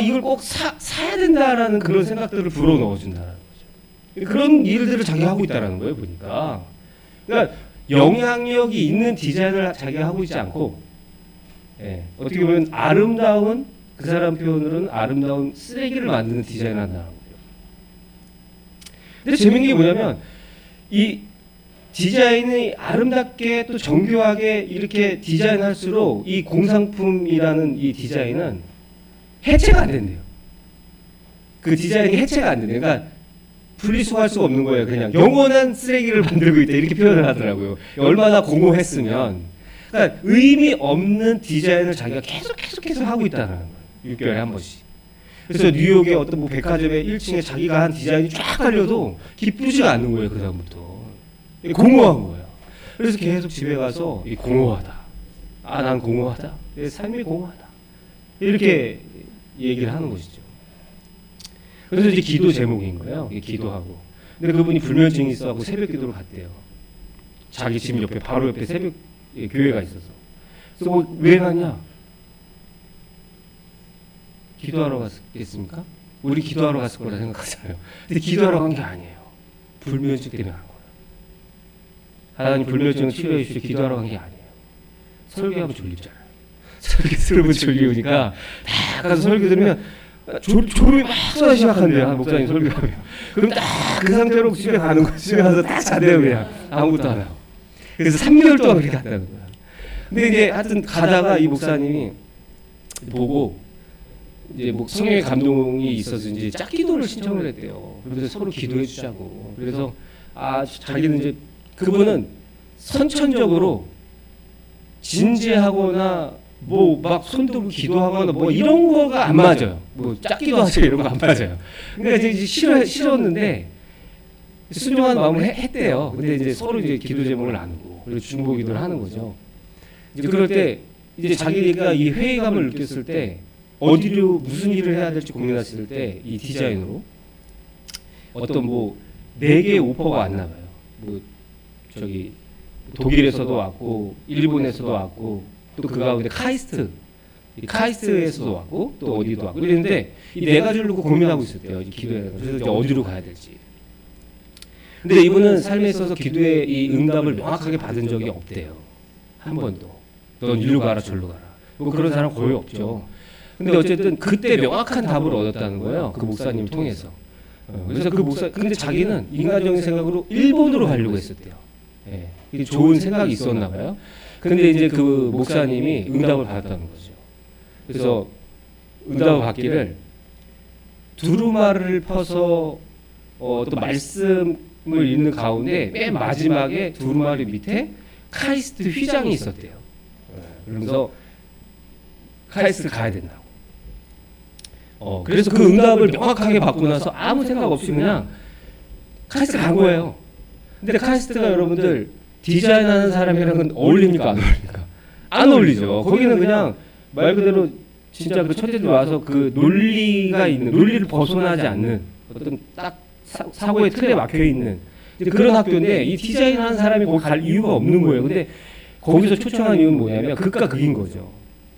이걸 꼭 사야 된다라는 그런 생각들을 불어 넣어준다는 거죠. 그런 일들을 자기가 하고 있다는 거예요. 보니까 그러니까 영향력이 있는 디자인을 자기가 하고 있지 않고 어떻게 보면 아름다운 그 사람 표현으로는 아름다운 쓰레기를 만드는 디자인을 한다는 거예요. 근데 재밌는 게 뭐냐면 이 디자인이 아름답게 또 정교하게 이렇게 디자인할수록 이 공산품이라는 이 디자인은 해체가 안 된대요. 그 디자인이 해체가 안 된대요. 그러니까 분리수거할 수가 없는 거예요. 그냥 영원한 쓰레기를 만들고 있다 이렇게 표현을 하더라고요. 얼마나 공허했으면. 그러니까 의미 없는 디자인을 자기가 계속 하고 있다는 거예요. 6개월에 한 번씩. 그래서 뉴욕의 어떤 뭐 백화점의 1층에 자기가 한 디자인이 쫙 깔려도 기쁘지가 않는 거예요. 그 다음부터. 공허한 거예요. 그래서 계속 집에 가서 공허하다. 난 공허하다. 내 삶이 공허하다. 이렇게 얘기를 하는 것이죠. 그래서 이제 기도 제목인 거예요. 기도하고. 근데 그분이 불면증이 있어하고 새벽 기도를 갔대요. 자기 집 옆에 바로 옆에 새벽 교회가 있어서. 그래서 왜 갔냐? 기도하러 갔겠습니까? 우리 기도하러 갔을 거라 생각하잖아요. 근데 기도하러 간 게 아니에요. 불면증 때문에 간 거예요. 하나님 불면증 치료해 주시고 기도하러 간 게 아니에요. 설교하면 졸립잖아요. 설교 졸리우니까 딱 가서 설교 들으면 졸음이 막 쏟아지기 시작한대요. 목사님 설교하면. 그럼 딱 그 상태로 집에 가는 거예요. 집에 가서 딱 자대요. 그냥 아무것도 안 하고. 그래서 3개월 동안 그렇게 갔다는 거예요. 근데 이제 하여튼 가다가 이 목사님이 보고 이제 뭐 성령의 감동이 있어서 이제 짝기도를 신청을 했대요. 그래서 서로 기도해 주자고. 그래서 자기는 이제 그분은 선천적으로 진지하거나 뭐 막 손들고 기도하거나 뭐 이런 거가 안 맞아요. 뭐 짝기도 하시고 이런 거 안 맞아요. 그러니까 이제 싫었는데 순종한 마음을 했대요. 근데 이제 서로 이제 기도 제목을 나누고 그리고 중보 기도를 하는 거죠. 이제 그럴 때 이제 자기가 이 회의감을 느꼈을 때 어디로 무슨 일을 해야 될지 고민했을 때 이 디자인으로 어떤 뭐 4개의 오퍼가 왔나 봐요. 뭐 저기 독일에서도 왔고 일본에서도 왔고 또 그 가운데 카이스트에서도 왔고 또 어디도 왔고 그랬는데 이 4가지를 놓고 고민하고 있었대요. 기도에 그래서 이제 어디로 가야 될지. 근데 이분은 삶에 있어서 기도의 이 응답을 명확하게 받은 적이 없대요. 한 번도. 넌 일로 가라 절로 가라. 뭐 그런 사람 거의 없죠. 근데 어쨌든 그때 명확한 답을 얻었다는 거예요. 그 목사님을 통해서. 그래서 근데 자기는 인간적인 생각으로 일본으로 가려고 했었대요. 이게 좋은 생각이 있었나 봐요. 근데 이제 그 목사님이 응답을 받았다는 거죠. 그래서 응답을 받기를 두루마리를 펴서 또 말씀을 읽는 가운데 맨 마지막에 두루마리 밑에 카이스트 휘장이 있었대요. 그러면서 카이스트 가야 된다고. 그래서 그 응답을 명확하게 받고 나서 아무 생각 없이 그냥 카이스트 간 거예요. 근데 카이스트가 여러분들 디자인하는 사람이랑은 어울립니까? 안 어울립니까? 안 어울리죠. 거기는 그냥 말 그대로 진짜 그 천재들 와서 그 논리를 벗어나지 않는 어떤 딱 사고의 틀에 막혀 있는 그런 학교인데 이 디자인하는 사람이 거기 갈 이유가 없는 거예요. 근데 거기서 초청한 이유는 뭐냐면 극과 극인 거죠.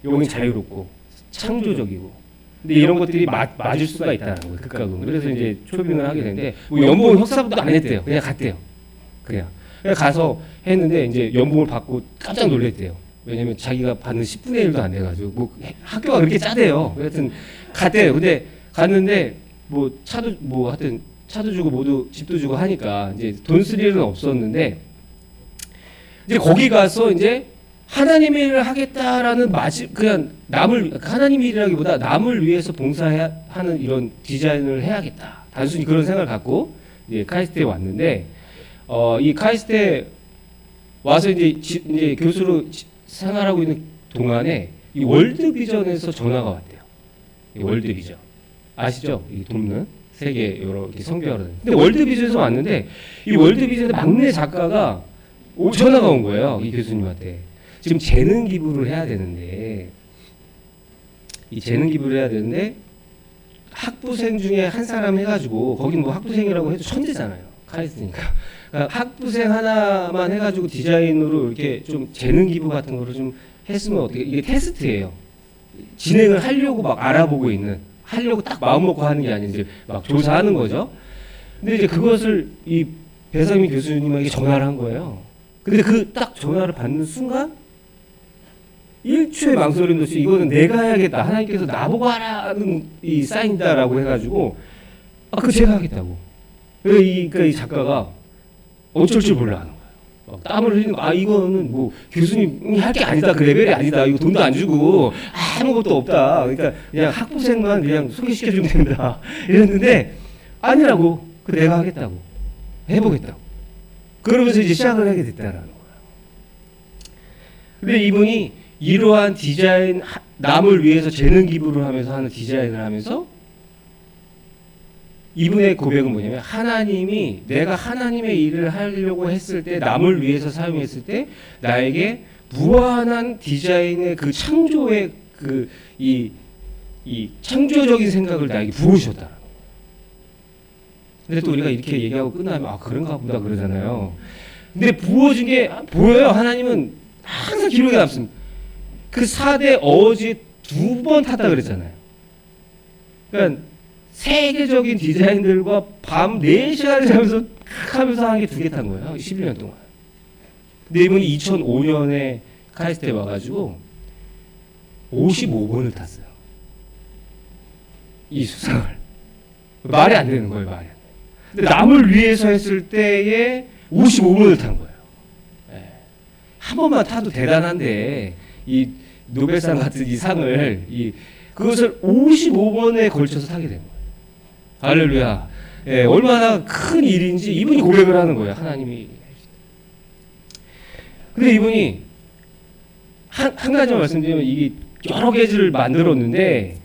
여기는 자유롭고 창조적이고. 근데 이런 것들이 맞을 수가 있다는 거예요. 극과 극. 그래서 이제 초빙을 하게 되는데 뭐 연봉 협상도 안 했대요. 그냥 갔대요. 그냥 가서 했는데 이제 연봉을 받고 깜짝 놀랐대요. 왜냐면 자기가 받는 10분의 1도 안 돼가지고 뭐 학교가 그렇게 짜대요. 하여튼 갔대요. 근데 갔는데 뭐 하여튼 차도 주고 모두 집도 주고 하니까 이제 돈 쓸 일은 없었는데 이제 거기 가서 이제 하나님 일을 하겠다라는 그냥 하나님 일이라기보다 남을 위해서 봉사하는 이런 디자인을 해야겠다. 단순히 그런 생각을 갖고 이제 카이스트에 왔는데 이 카이스트에 와서 이제 교수로 생활하고 있는 동안에 이 월드비전에서 전화가 왔대요. 이 월드비전 아시죠? 이 돕는 세계 여러 이렇게 성교하러. 근데 월드비전에서 왔는데 이 월드비전의 막내 작가가 전화가 온 거예요. 이 교수님한테. 지금 재능 기부를 해야 되는데 이 재능 기부를 해야 되는데 학부생 중에 한 사람 해가지고 거긴 뭐 학부생이라고 해도 천재잖아요. 카리스니까. 그러니까 학부생 하나만 해가지고 디자인으로 이렇게 좀 재능 기부 같은 거를 좀 했으면 어떻게 이게 테스트예요. 진행을 하려고 막 알아보고 있는 하려고 딱 마음 먹고 하는 게 아니라 이제 막 조사하는 거죠. 근데 이제 그것을 이 배상민 교수님에게 전화를 한 거예요. 근데 그 딱 전화를 받는 순간 1초의 망설임도 없이 이거는 내가 해야겠다. 하나님께서 나보고 하라는 이 사인다라고 해가지고 그 제가 하겠다고. 그러니까 이 작가가 어쩔 줄 몰라 하는 거예요. 막 땀을 흘리는 거. 이거는 뭐 교수님이 할 게 아니다. 그 레벨이 아니다. 이거 돈도 안 주고 아무것도 없다. 그러니까 그냥 학부생만 그냥 소개시켜주면 된다. 이랬는데 아니라고. 내가 하겠다고. 해보겠다고. 그러면서 이제 시작을 하게 됐다라는 거예요. 근데 이분이 이러한 디자인, 남을 위해서 재능 기부를 하면서 하는 디자인을 하면서 이분의 고백은 뭐냐면 하나님이 내가 하나님의 일을 하려고 했을 때 남을 위해서 사용했을 때 나에게 무한한 디자인의 그 창조의 이 창조적인 생각을 나에게 부으셨다. 근데 또 우리가 이렇게 얘기하고 끝나면 그런가 보다 그러잖아요. 근데 부어준 게 보여요. 하나님은 항상 기록에 남습니다. 그 4대 어지 2번 탔다 그랬잖아요. 그러니까 세계적인 디자인들과 밤 4시간을 하면서 한 게 2개 탄 거예요. 11년 동안. 근데 이분이 2005년에 카이스트에 와가지고 55번을 탔어요. 이 수상을. 말이 안 되는 거예요. 말이 안 돼요. 근데 남을 위해서 했을 때에 55번을 탄 거예요. 한 번만 타도 대단한데 이 노벨상 같은 이 상을 그것을 55번에 걸쳐서 타게 된 거예요. 할렐루야. 얼마나 큰 일인지 이분이 고백을 하는 거예요. 하나님이. 근데 이분이 한 가지만 말씀드리면 이게 여러 개를 만들었는데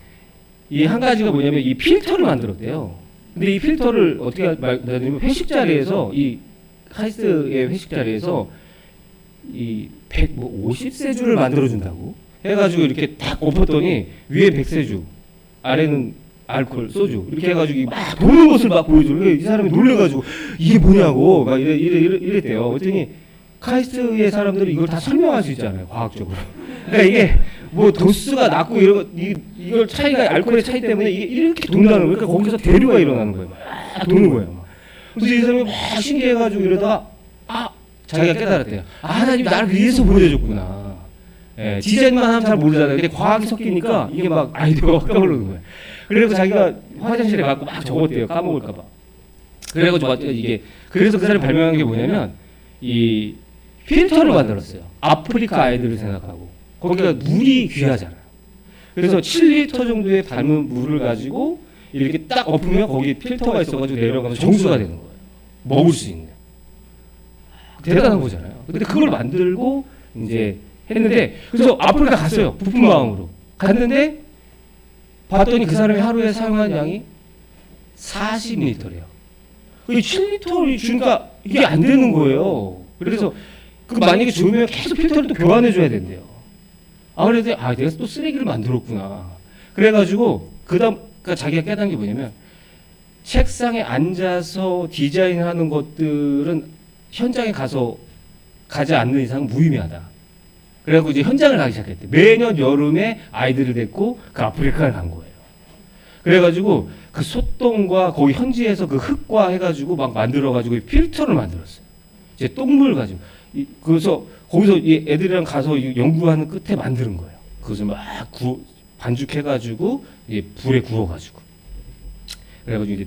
이 한 가지가 뭐냐면 이 필터를 만들었대요. 근데 이 필터를 어떻게 말하냐면 회식 자리에서 이 카이스트의 회식 자리에서 이 50세주를 만들어준다고 해가지고 이렇게 딱 엎었더니 위에 100세주 아래는 알코올 소주 이렇게 해가지고 막 도는 것을 막 보여줘. 이 사람이 놀래가지고 이게 뭐냐고 막 이랬대요. 그랬더니 카이스트의 사람들은 이걸 다 설명할 수 있잖아요, 과학적으로. 그러니까 이게 뭐 도수가 낮고 이런 거 이걸 차이가 알코올의 차이 때문에 이게 이렇게 돈다는 거예요. 그러니까 거기서 대류가 일어나는 거예요. 막 도는 거예요. 막. 그래서 이 사람이 막 신기해가지고 이러다가 자기가 깨달았대요. 하나님이 나를 위해서 보내줬구나. 디자인만 하면 잘 모르잖아요. 근데 과학이 섞이니까 이게 막 아이디어가 확 떠오르는 거예요. 그래서 자기가 화장실에 가고 막 적었대요. 까먹을까봐. 그래가지고 이게 그래서 그 사람이 발명한 게 뭐냐면 이 필터를 만들었어요. 아프리카 아이들을 생각하고 거기가 물이 귀하잖아요. 그래서 7리터 정도의 담은 물을 가지고 이렇게 딱 엎으면 거기 필터가 있어가지고 내려가면서 정수가 되는 거예요. 먹을 수 있는. 대단한 거잖아요. 근데 그걸 만들고 이제 했는데 그래서 아프리카 갔어요. 부푼 마음으로 갔는데 봤더니 그 사람이 하루에 사용한 양이 40리터래요. 7리터를 주니까 이게 안 되는 거예요. 그래서 만약에 주면 계속 필터를 또 교환해 줘야 된대요. 그래서 내가 또 쓰레기를 만들었구나. 그래가지고 그러니까 자기가 깨달은 게 뭐냐면 책상에 앉아서 디자인하는 것들은 현장에 가지 않는 이상 무의미하다. 그래갖고 이제 현장을 가기 시작했대. 매년 여름에 아이들을 데리고 그 아프리카를 간 거예요. 그래가지고 그 소똥과 거기 현지에서 그 흙과 해가지고 막 만들어가지고 필터를 만들었어요. 이제 똥물 가지고. 그래서 거기서 이 애들이랑 가서 연구하는 끝에 만드는 거예요. 그것을 막 반죽해가지고 불에 구워가지고. 그래가지고 이제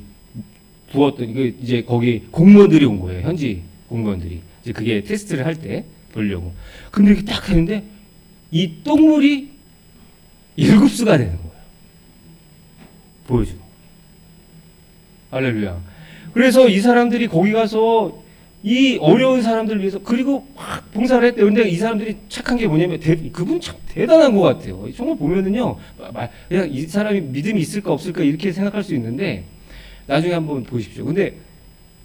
부었더니 이제 거기 공무원들이 온 거예요. 현지 공무원들이. 이제 그게 테스트를 할 때 보려고. 근데 이렇게 딱 했는데 이 똥물이 7수가 되는 거예요. 보여줘. 할렐루야. 그래서 이 사람들이 거기 가서 이 어려운 사람들을 위해서 그리고 막 봉사를 했대요. 근데 이 사람들이 착한 게 뭐냐면 그분 참 대단한 것 같아요. 정말 보면은요, 그냥 이 사람이 믿음이 있을까 없을까 이렇게 생각할 수 있는데 나중에 한번 보십시오. 근데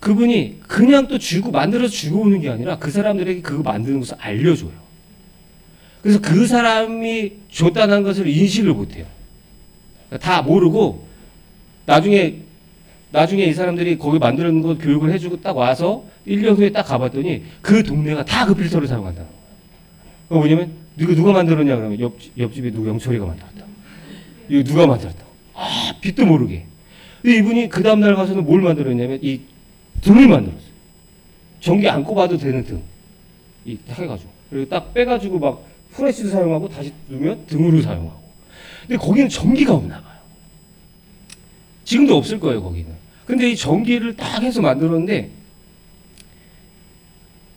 그분이 그냥 또 주고 만들어서 주고 오는 게 아니라 그 사람들에게 그거 만드는 것을 알려줘요. 그래서 그 사람이 줬다는 것을 인식을 못해요. 다 모르고 나중에 이 사람들이 거기 만드는 거 교육을 해주고 딱 와서 1년 후에 딱 가봤더니 그 동네가 다 그 필터를 사용한다는 거예요. 그거 뭐냐면 누가 만들었냐 그러면 옆집에 누구 영철이가 만들었다. 이거 누가 만들었다. 아, 빛도 모르게. 이분이 그 다음날 가서는 뭘 만들었냐면 이 등을 만들었어요. 전기 안 꼽아도 되는 등. 딱 해가지고. 그리고 딱 빼가지고 막 프레시도 사용하고 다시 누면 등으로 사용하고. 근데 거기는 전기가 없나 봐요. 지금도 없을 거예요, 거기는. 근데 이 전기를 딱 해서 만들었는데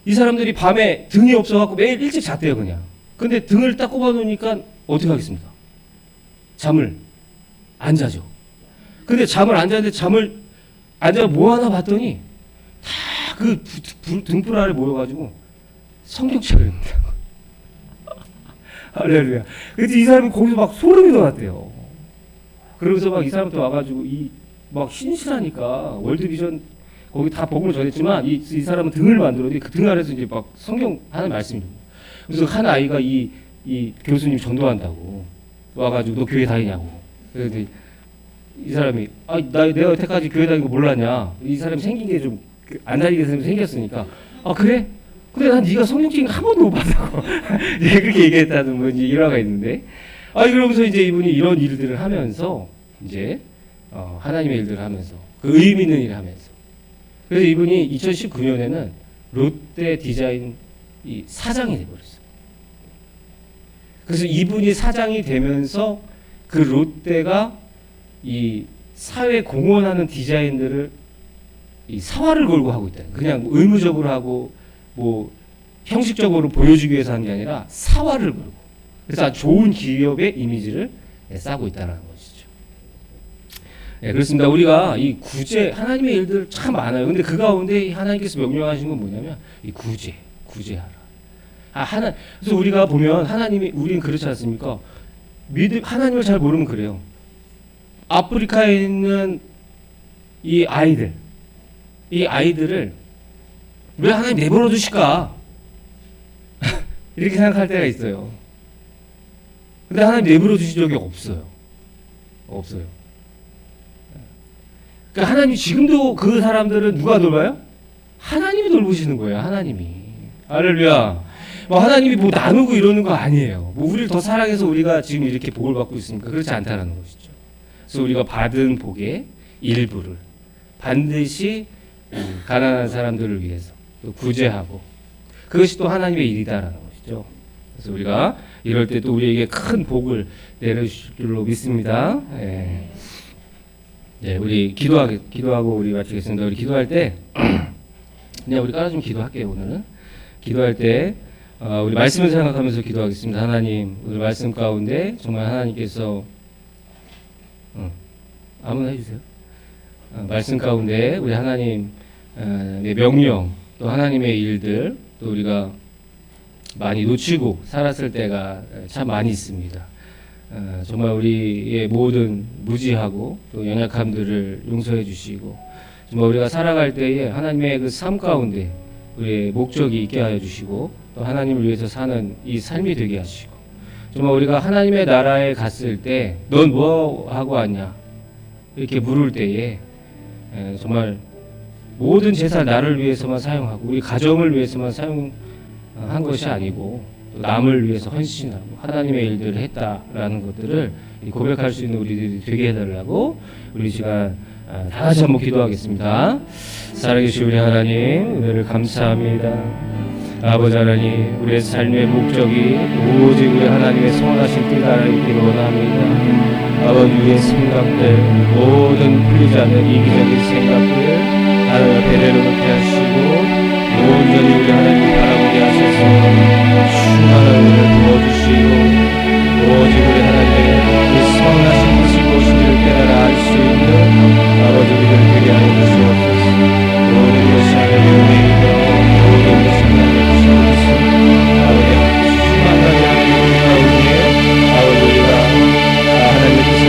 이 사람들이 밤에 등이 없어갖고 매일 일찍 잤대요, 그냥. 근데 등을 딱 꼽아놓으니까 어떻게 하겠습니까? 잠을 안 자죠. 근데 잠을 안 자는데 잠을 안 자고 뭐 하나 봤더니 다 그 등불 아래 모여가지고 성경책을 읽는다. 할렐루야. 그래서 이 사람이 거기서 막 소름이 돋았대요. 그러면서 막 이 사람한테 와가지고 막 신실하니까 월드비전 거기 다 복음을 전했지만 이 사람은 등을 만들었는데 그 등 아래서 이제 막 성경 하는 말씀이 그래서 한 아이가 이 교수님 전도한다고 와가지고 너 교회 다니냐고. 그래서 이 사람이 내가 여태까지 교회 다니는 거 몰랐냐. 이 사람이 생긴 게 좀 안 다니게 생겼으니까 그래? 근데 난 네가 성령적인 거 한 번도 못 봤다고 그렇게 얘기했다는 뭐 이제 일화가 있는데 그러면서 이제 이분이 이런 일들을 하면서 이제 하나님의 일들을 하면서 그 의미 있는 일을 하면서 그래서 이분이 2019년에는 롯데 디자인 이 사장이 돼버렸어요. 그래서 이분이 사장이 되면서 그 롯데가 이 사회 공헌하는 디자인들을 이 사활을 걸고 하고 있다. 그냥 의무적으로 하고 뭐 형식적으로 보여주기 위해서 하는 게 아니라 사활을 걸고. 그래서 아주 좋은 기업의 이미지를 쌓고 있다는 것이죠. 네, 그렇습니다. 우리가 이 구제 하나님의 일들 참 많아요. 근데 그 가운데 하나님께서 명령하신 건 뭐냐면 이 구제하라. 그래서 우리가 보면 우리는 그렇지 않습니까? 하나님을 잘 모르면 그래요. 아프리카에 있는 이 아이들을 왜 하나님 내버려 두실까? 이렇게 생각할 때가 있어요. 근데 하나님 내버려 두신 적이 없어요. 그러니까 하나님 지금도 그 사람들은 누가 돌봐요? 하나님이 돌보시는 거예요. 하나님이. 할렐루야. 하나님이 뭐 나누고 이러는 거 아니에요. 우리를 더 사랑해서 우리가 지금 이렇게 복을 받고 있으니까 그렇지 않다는 것이죠. 그래서 우리가 받은 복의 일부를 반드시 가난한 사람들을 위해서 또 구제하고 그것이 또 하나님의 일이다라는 것이죠. 그래서 우리가 이럴 때 또 우리에게 큰 복을 내려주실 줄로 믿습니다. 네, 우리 기도하고 우리 마치겠습니다. 우리 기도할 때 그냥 우리 깔아주면 기도할게요. 오늘은 기도할 때 우리 말씀을 생각하면서 기도하겠습니다. 하나님, 오늘 말씀 가운데 정말 하나님께서 아무나 해주세요. 말씀 가운데 우리 하나님의 명령 또 하나님의 일들 또 우리가 많이 놓치고 살았을 때가 참 많이 있습니다. 정말 우리의 모든 무지하고 또 연약함들을 용서해 주시고 정말 우리가 살아갈 때에 하나님의 그 삶 가운데 우리의 목적이 있게 하여 주시고 또 하나님을 위해서 사는 이 삶이 되게 하시고 정말 우리가 하나님의 나라에 갔을 때 넌 뭐 하고 왔냐 이렇게 물을 때에 정말 모든 재산 나를 위해서만 사용하고 우리 가정을 위해서만 사용한 것이 아니고 또 남을 위해서 헌신하고 하나님의 일들을 했다라는 것들을 고백할 수 있는 우리들이 되게 해달라고 우리 시간 다 같이 한번 기도하겠습니다. 살아계신 우리 하나님 은혜를 감사합니다. 아버지 하나님 우리의 삶의 목적이 오직 우리 하나님의 선하신 뜻 아래 있기를 원합니다. 아버지 우리의 생각들 모든 풀리지 않는 이기적인 생각들 하나님 배려를 놓게 하시고 온전히 우리 하나님 바라보게 하셔서 충만한 은혜를 부어주시고 오직 우리 하나님의 그 선하신 뜻이 무엇인지를 깨달아 알 수 있는 아버지 우리를 되게 하여 주시옵소서. 모든 것이 하나님의 은혜이며 모든 것이 하나님의 뜻이옵소서. 아버지 충만하게 하나님 가운데 아버지 우리가 하나님의 뜻을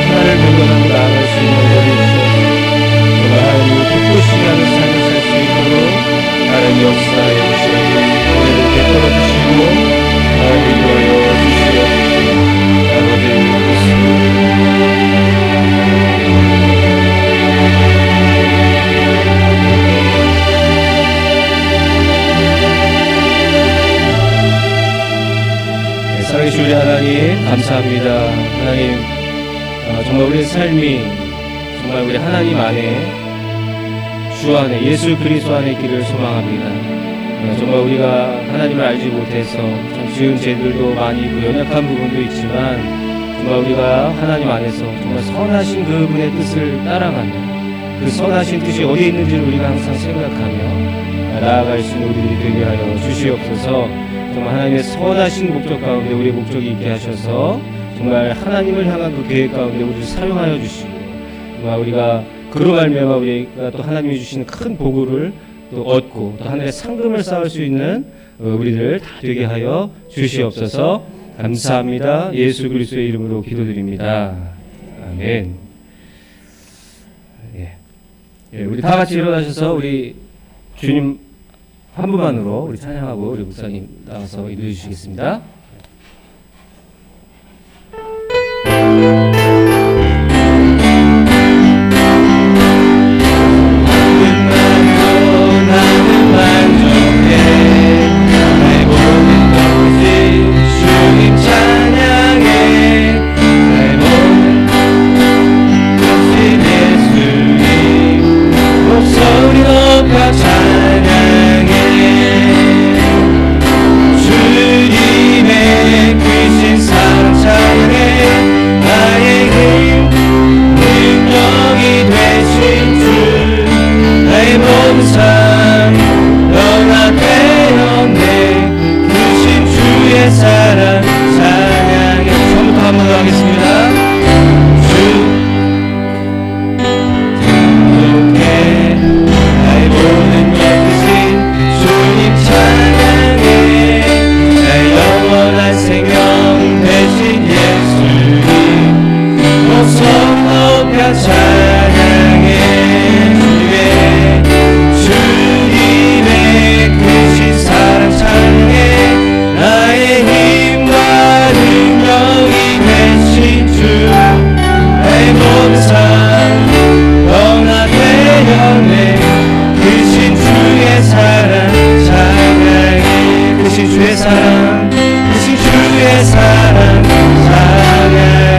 하나를 변론하고 나아갈 수 있는 은혜를 주시옵소서. 감사합니다. 하나님, 정말 우리의 삶이 정말 우리 하나님 안에, 주 안에, 예수 그리스도 안에 있기를 소망합니다. 정말 우리가 하나님을 알지 못해서 참 지은 죄들도 많이 있고 연약한 부분도 있지만, 정말 우리가 하나님 안에서 정말 선하신 그분의 뜻을 따라가며 그 선하신 뜻이 어디에 있는지를 우리가 항상 생각하며 나아갈 수 있는 우리들이 되게 하여 주시옵소서. 정말 하나님의 선하신 목적 가운데 우리의 목적이 있게 하셔서 정말 하나님을 향한 그 계획 가운데 우리를 사용하여 주시고, 정말 우리가 그로 말미암아 우리가 또 하나님이 주시는 큰 복을 또 얻고 또 하늘의 상금을 쌓을 수 있는 우리들 다 되게 하여 주시옵소서. 감사합니다. 예수 그리스도의 이름으로 기도드립니다. 아멘. 예, 우리 다 같이 일어나셔서 우리 주님 한 분만으로 우리 찬양하고 우리 목사님 나와서 인도해 주시겠습니다. 나는 만족해. 나의 모든 것이 주님 찬양해. 나의 모든 것이 예수님 목소리 높여 찬양해. 주님의 크신 사랑 찬양해. 나의 힘 능력이 되신 주, 나의 모든 삶 연합되었네. 크신 주의 사랑 찬양해. 처음부터 한 번 더 하겠습니다. 주 행복해. 나의 모든 것 크신 주님 찬양해. 나의 영원한 생명 되신 예수님 목소리 높여 찬양해. 주님의 크신 사랑 찬양해. 나의 힘과 능력이 되신 주, 나의 모든 삶 변화되었네. 크신 주의 사랑 찬양해. 크신 주의 사랑, 크신 주의 사랑 찬양해.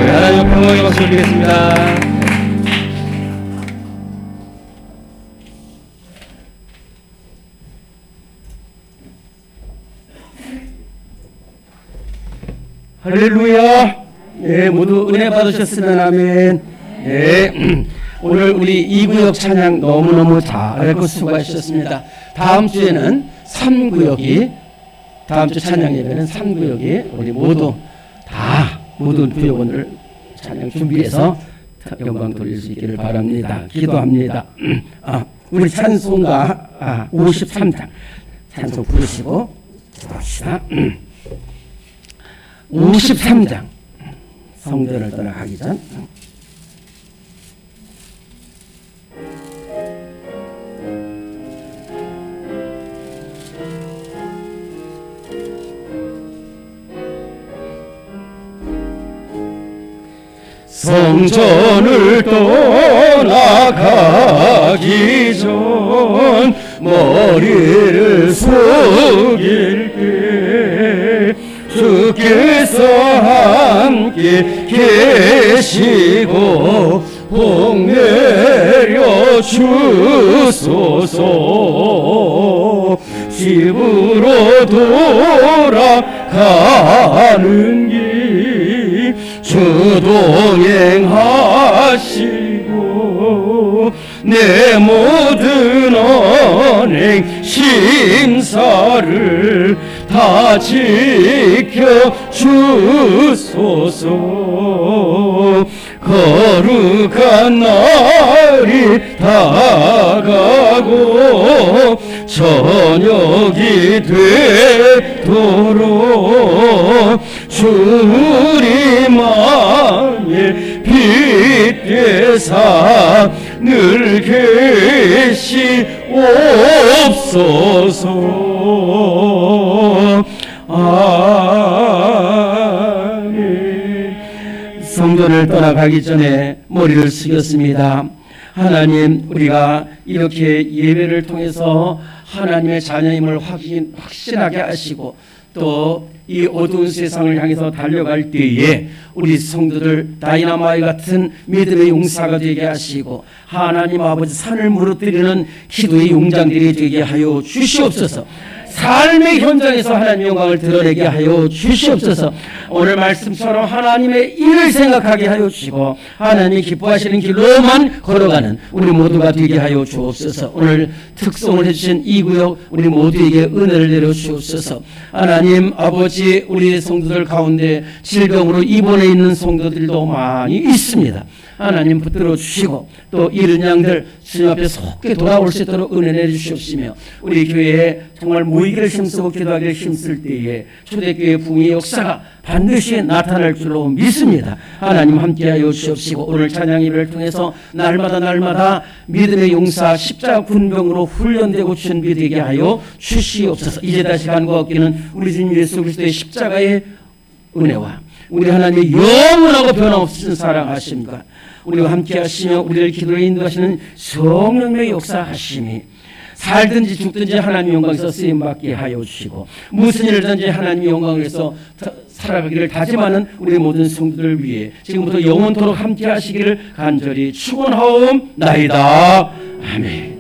하나님 평강의 박수 올리겠습니다. 할렐루야. 예, 모두 은혜 받으셨으면 아멘. 예, 오늘 우리 이구역 찬양 너무너무 잘하고 수고하셨습니다. 다음 주에는 3구역이, 다음 주 찬양 예배는 3구역이 우리 모두 구역원을 찬양 준비해서 영광 돌릴 수 있기를 바랍니다. 기도합니다. 우리 찬송가 53장 찬송 부르시고 기도합시다. 53장 성전을 떠나가기 전 성전을 떠나가기 전 머리를 숙일게. 주께서 함께 계시고 복 내려 주소서. 집으로 돌아가는 길 주동행하시고 내 모든 언행 심사를 다 지켜 주소서. 거룩한 날이 다가고 저녁이 되도록 주 우리만의 빛 되사 늘 계시옵소서. 아멘. 성전을 떠나가기 전에 머리를 숙였습니다. 하나님, 우리가 이렇게 예배를 통해서 하나님의 자녀임을 확신하게 하시고 또 이 어두운 세상을 향해서 달려갈 때에 우리 성도들 다이나마이 같은 믿음의 용사가 되게 하시고 하나님 아버지 산을 무너뜨리는 기도의 용장들이 되게 하여 주시옵소서. 삶의 현장에서 하나님의 영광을 드러내게 하여 주시옵소서. 오늘 말씀처럼 하나님의 일을 생각하게 하여 주시고 하나님이 기뻐하시는 길로만 걸어가는 우리 모두가 되게 하여 주옵소서. 오늘 특송을 해주신 이 구역 우리 모두에게 은혜를 내려 주옵소서. 하나님 아버지, 우리 성도들 가운데 질병으로 입원해 있는 성도들도 많이 있습니다. 하나님 붙들어 주시고 또 이른 양들 주님 앞에 속게 돌아올 수 있도록 은혜 내주시옵시며 우리 교회에 정말 모이기를 힘쓰고 기도하기를 힘쓸 때에 초대교회 부흥의 역사가 반드시 나타날 줄로 믿습니다. 하나님 함께하여 주시옵시고 오늘 찬양 예배를 통해서 날마다 믿음의 용사 십자가 군병으로 훈련되고 준비되게 하여 주시옵소서. 이제 다시 간과 같기는 우리 주님 예수 그리스도의 십자가의 은혜와 우리 하나님의 영원하고 변함없으신 사랑하심과 우리와 함께 하시며 우리를 기도에 인도하시는 성령의 역사하심이 살든지 죽든지 하나님 영광에서 쓰임받게 하여 주시고 무슨 일을든지 하나님 영광에서 살아가기를 다짐하는 우리 모든 성도들 위해 지금부터 영원토록 함께 하시기를 간절히 축원하옵나이다. 아멘.